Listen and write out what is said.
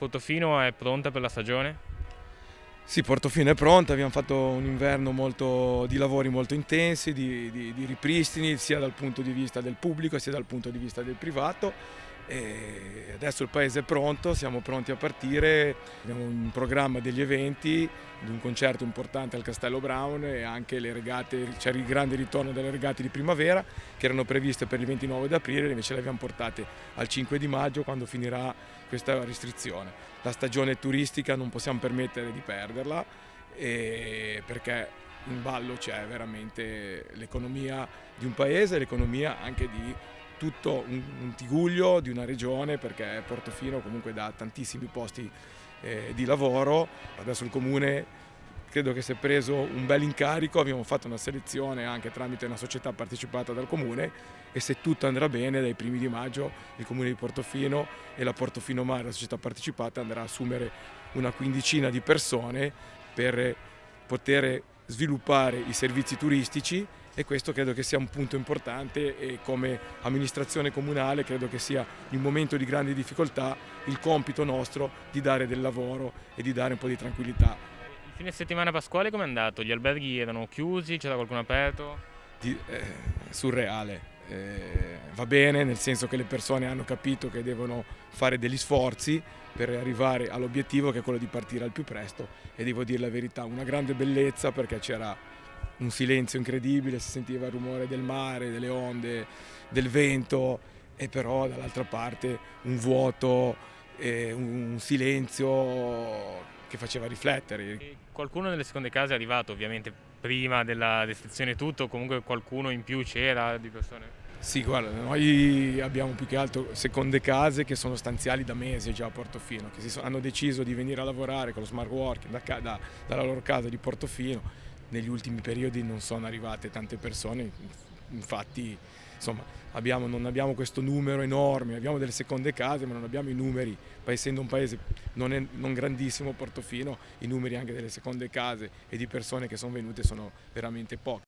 Portofino è pronta per la stagione? Sì, Portofino è pronta, abbiamo fatto un inverno di lavori molto intensi, di ripristini, sia dal punto di vista del pubblico sia dal punto di vista del privato. E adesso il paese è pronto, siamo pronti a partire, abbiamo in programma degli eventi, un concerto importante al Castello Brown e anche le regate, c'è il grande ritorno delle regate di primavera che erano previste per il 29 di aprile, invece le abbiamo portate al 5 di maggio quando finirà questa restrizione. La stagione turistica non possiamo permettere di perderla perché in ballo c'è veramente l'economia di un paese, l'economia anche di tutto un Tiguglio, di una regione, perché Portofino comunque dà tantissimi posti di lavoro. Adesso il comune credo che si è preso un bel incarico, abbiamo fatto una selezione anche tramite una società partecipata dal comune e se tutto andrà bene dai primi di maggio il comune di Portofino e la Portofino Mare, la società partecipata, andrà a assumere una quindicina di persone per poter sviluppare i servizi turistici e questo credo che sia un punto importante e come amministrazione comunale credo che sia in un momento di grande difficoltà il compito nostro di dare del lavoro e di dare un po' di tranquillità. Il fine settimana pasquale com'è andato? Gli alberghi erano chiusi, c'era qualcuno aperto? Surreale. Va bene, nel senso che le persone hanno capito che devono fare degli sforzi per arrivare all'obiettivo che è quello di partire al più presto e devo dire la verità, una grande bellezza perché c'era un silenzio incredibile, si sentiva il rumore del mare, delle onde, del vento e però dall'altra parte un vuoto, un silenzio che faceva riflettere. E qualcuno nelle seconde case è arrivato, ovviamente prima della restrizione e tutto, comunque qualcuno in più c'era di persone? Sì, guarda, noi abbiamo più che altro seconde case che sono stanziali da mesi già a Portofino, che hanno deciso di venire a lavorare con lo smart working dalla loro casa di Portofino. Negli ultimi periodi non sono arrivate tante persone, infatti insomma, non abbiamo questo numero enorme, abbiamo delle seconde case ma non abbiamo i numeri, essendo un paese non grandissimo Portofino, i numeri anche delle seconde case e di persone che sono venute sono veramente pochi.